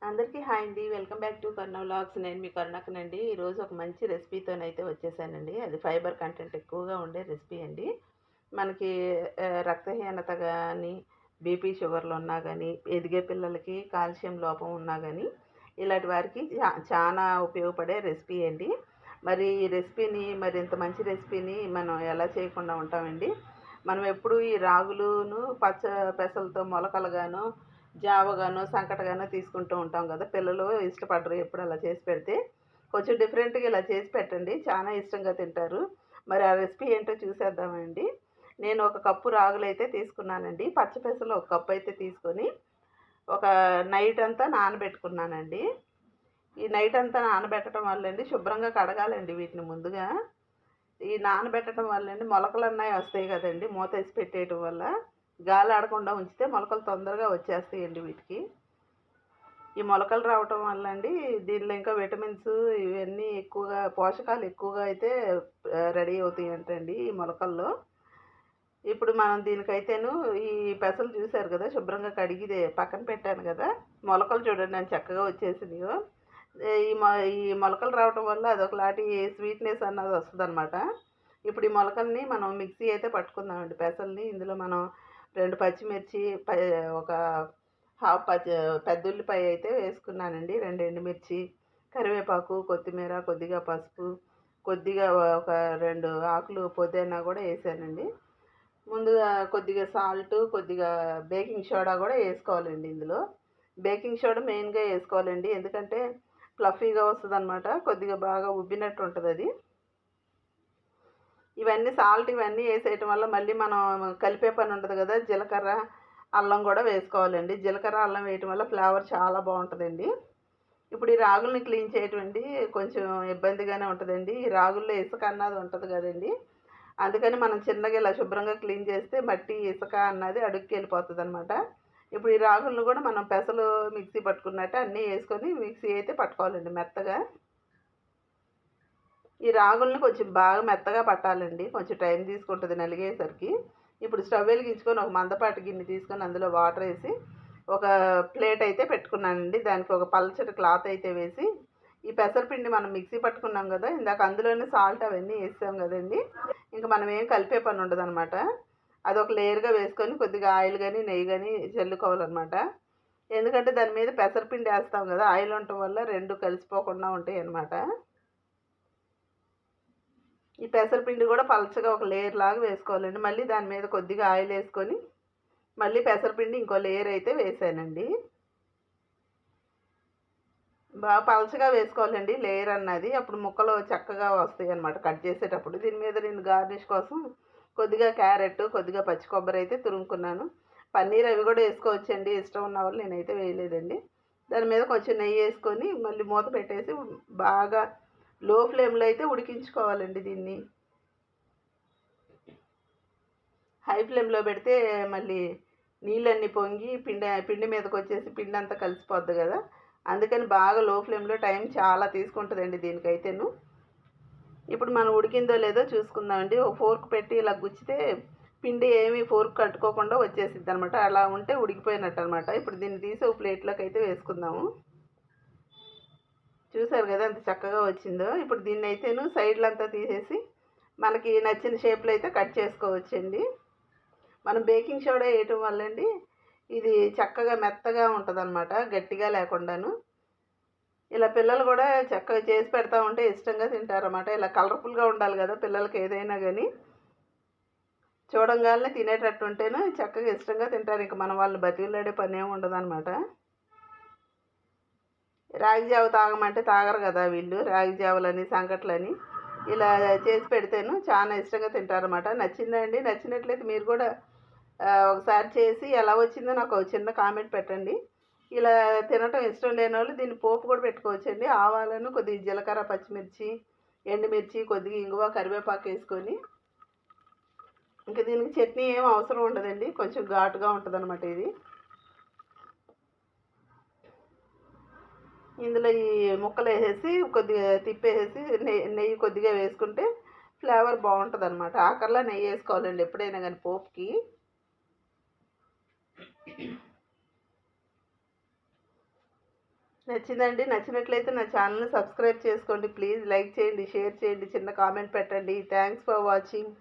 అందరికీ హాయ్ అండి. Welcome back to Karuna vlogs. నేను మీ కరుణక్కనండి. ఈరోజు ఒక మంచి రెసిపీతోనైతే వచ్చేసానండి. అది ఫైబర్ కంటెంట్ ఎక్కువగా ఉండే రెసిపీ అండి. మనకి రక్తహీనత గానీ, బీపీ షుగర్లు ఉన్నా గానీ, ఎదిగే పిల్లలకి కాల్షియం లోపం ఉన్నా గానీ, ఇలాంటి వారికి చానా ఉపయోగపడే రెసిపీ అండి. మరి ఈ రెసిపీని ఇంత మంచి రెసిపీని మనం ఎలా చేయకుండా ఉంటామండి. మనం ఎప్పుడూ ఈ రాగులును, పచ్చ పెసలతో మొలకలుగాను, జావగానో, సంకటగానో తీసుకుంటూ ఉంటాం కదా! పిల్లలు ఇష్టపడరు ఎప్పుడు అలా చేసి పెడితే. కొంచెం డిఫరెంట్‌గా ఇలా చేసి పెట్టండి. చాలా ఇష్టంగా తింటారు. మరి ఆ రెసిపీ ఏంటో చూసేద్దామండి. నేను ఒక కప్పు రాగులైతే తీసుకున్నానండి. పచ్చ పెసలు ఒక కప్పు అయితే తీసుకొని, ఒక నైట్ అంతా నానబెట్టుకున్నానండి. ఈ నైట్ అంతా నానబెట్టడం వల్లండి శుభ్రంగా కడగాలండి వీటిని ముందుగా. ఈ నానబెట్టడం వల్లండి మొలకలన్నయి వస్తాయి కదండీ! మూతేసి పెట్టేయటం వల్ల. గాలి ఆడకుండా ఉంచితే మొలకలు తొందరగా వచ్చేస్తాయండి వీటికి. ఈ మొలకలు రావటం వల్ల అండి దీనిలో ఇంకా విటమిన్స్ ఇవన్నీ ఎక్కువగా పోషకాలు ఎక్కువగా అయితే రెడీ అవుతాయంటండి ఈ మొలకల్లో. ఇప్పుడు మనం దీనికైతేను ఈ పెసలు చూసారు కదా, శుభ్రంగా కడిగి పక్కన పెట్టాను కదా, మొలకలు చూడండి నేను చక్కగా వచ్చేసినాయో. ఈ మొలకలు రావటం వల్ల అదొకలాంటి స్వీట్నెస్ అన్నది వస్తుందన్నమాట. ఇప్పుడు ఈ మొలకల్ని మనం మిక్సీ అయితే పట్టుకుందామండి. పెసల్ని ఇందులో మనం 2 పచ్చిమిర్చి, ఒక హాఫ్ పెద్ద ఉల్లిపాయ అయితే వేసుకున్నానండి, 2 ఎండుమిర్చి, కరివేపాకు, కొత్తిమీర, కొద్దిగా పసుపు, కొద్దిగా ఒక 2 ఆకులు పుదీనా కూడా వేసానండి. ముందుగా కొద్దిగా సాల్టు, కొద్దిగా బేకింగ్ సోడా కూడా వేసుకోవాలండి ఇందులో. బేకింగ్ సోడా మెయిన్‌గా వేసుకోవాలండి. ఎందుకంటే ఫ్లఫీగా వస్తదనమాట. కొద్దిగా బాగా ఉబ్బినట్టు ఉంటదది. ఇవన్నీ వేసేయటం వల్ల మళ్ళీ మనం కలిపే పని ఉండదు కదా! జీలకర్ర, అల్లం కూడా వేసుకోవాలండి. జీలకర్ర, అల్లం వేయటం వల్ల ఫ్లేవర్ చాలా బావుంటదండి. ఇప్పుడు ఈ రాగుల్ని క్లీన్ చేయటం అండి కొంచెం ఇబ్బందిగానే ఉంటదండి. ఈ రాగుల్లో ఇసుక అన్నది ఉంటది కదండీ! అందుకని మనం చిన్నగా ఇలా శుభ్రంగా క్లీన్ చేస్తే మట్టి, ఇసుక అన్నది అడుక్కెళ్ళిపోతదనమాట. ఇప్పుడు ఈ రాగులను కూడా మనం పెసలు మిక్సీ పట్టుకున్నట్టు అన్నీ వేసుకొని మిక్సీ అయితే పట్టుకోవాలండి మెత్తగా. ఈ రాగుల్ని కొంచెం బాగా మెత్తగా పట్టాలండి. కొంచెం టైం తీసుకుంటది నలిగేసరికి. ఇప్పుడు స్టవ్ వెలిగించుకొని ఒక మందపాటి గిన్నె తీసుకొని అందులో వాటర్ ఏసి, ఒక ప్లేట్ అయితే పెట్టుకున్నానండి. దానికి ఒక పల్చటి క్లాత్ అయితే వేసి, ఈ పెసరపిండి మనం మిక్సీ పట్టుకున్నాం గదా! ఇందాక అందులోనే సాల్ట్ అవన్నీ ఏసాం గదండీ! ఇంక మనం ఏం కలిపే పని ఉండదనమాట. అదొక లేయర్‌గా వేసుకొని కొద్దిగా ఆయిల్ గాని, నెయ్యి గాని చల్లుకోవాలనమాట. ఎందుకంటే దాని మీద పెసరపిండి ఏస్తాం గదా! ఆయిల్ ఉండటం వల్ల 2 కలిసిపోకుండా ఉంటాయనమాట. ఈ పెసరపిండి కూడా పలచగా ఒక లేయర్ లాగా వేసుకోవాలండి. మళ్ళీ దాని మీద కొద్దిగా ఆయిల్ వేసుకొని, మళ్ళీ పెసరపిండి ఇంకో లేయర్ అయితే వేసానండి. బాగా పలచగా వేసుకోవాలండి లేయర్ అన్నది. అప్పుడు ముక్కలు చక్కగా వస్తాయన్నమాట కట్ చేసేటప్పుడు. దీని మీద నేను గార్నిష్ కోసం కొద్దిగా క్యారెట్, కొద్దిగా పచ్చి కొబ్బరి అయితే తురుముకున్నాను. పన్నీర్ అవి కూడా వేసుకోవచ్చండి. ఇష్టం ఉన్న వాళ్ళు, నేనైతే వేయలేదండి. దాని మీద కొంచెం నెయ్యి వేసుకొని మళ్ళీ మూత పెట్టేసి బాగా లో ఫ్లేమ్‌లో అయితే ఉడికించుకోవాలండి దీన్ని. హై ఫ్లేమ్‌లో పెడితే మళ్ళీ నీళ్ళన్నీ పొంగి పిండి మీదకొచ్చేసి పిండంతా కలిసిపోద్ది గదా! అందుకని బాగా లో ఫ్లేమ్‌లో టైం చాలా తీసుకుంటదండి దీనికైతేను. ఇప్పుడు మనం ఉడికిందో లేదో చూసుకుందామండి. ఒక ఫోర్క్ పెట్టి ఇలా గుచ్చితే పిండి ఏమి ఫోర్క్ కట్టుకోకుండా వచ్చేసిద్దనమాట. అలా ఉంటే ఉడికిపోయినట్టనమాట. ఇప్పుడు దీన్ని తీసి ఒక ప్లేట్‌లోకైతే వేసుకుందాము. చూసారు గదా ఎంత చక్కగా వచ్చిందో! ఇప్పుడు దీన్నైతేను సైడ్‌లంతా తీసేసి మనకి నచ్చిన షేప్‌లో అయితే కట్ చేసుకోవచ్చండి. మనం బేకింగ్ సోడా వేయటం వల్లండి ఇది చక్కగా మెత్తగా ఉంటదనమాట, గట్టిగా లేకుండాను. ఇలా పిల్లలు కూడా చక్కగా చేసి పెడతా ఉంటే ఇష్టంగా తింటారన్నమాట. ఇలా కలర్ఫుల్‌గా ఉండాలి కదా పిల్లలకి ఏదైనా గానీ. చూడంగానే తినేటట్టు ఉంటేనే చక్కగా ఇష్టంగా తింటారు. ఇంక మనం వాళ్ళని బతిమిలాడే పనేమి ఉండదనమాట. రాగి జావ తాగమంటే తాగరు కదా వీళ్ళు. రాగి జావలని, సంకట్లని ఇలా చేసి పెడితేను చాలా ఇష్టంగా తింటారన్నమాట. నచ్చిందా అండి? నచ్చినట్లయితే మీరు కూడా ఒకసారి చేసి ఎలా వచ్చిందో నాకు ఒక చిన్న కామెంట్ పెట్టండి. ఇలా తినటం ఇష్టం లేనోళ్ళు దీన్ని పోపు కూడా పెట్టుకోవచ్చండి. ఆవాలను, కొద్దిగా జీలకర్ర, పచ్చిమిర్చి, ఎండుమిర్చి, కొద్దిగా ఇంగువ, కరివేపాకు వేసుకొని, ఇంక దీనికి చట్నీ ఏం అవసరం ఉండదండి. కొంచెం ఘాటుగా ఉంటదనమాట ఇది. ఇందులో ఈ ముక్కలేసేసి కొద్దిగా తిప్పేసేసి నెయ్యి కొద్దిగా వేసుకుంటే ఫ్లేవర్ బాగుంటదనమాట. ఆఖరిలో నెయ్యి వేసుకోవాలండి ఎప్పుడైనా కానీ పోపుకి. నచ్చిందండి. నచ్చినట్లయితే నా ఛానల్‌ని సబ్స్క్రైబ్ చేసుకోండి. ప్లీజ్ లైక్ చేయండి, షేర్ చేయండి, చిన్న కామెంట్ పెట్టండి. Thanks for watching.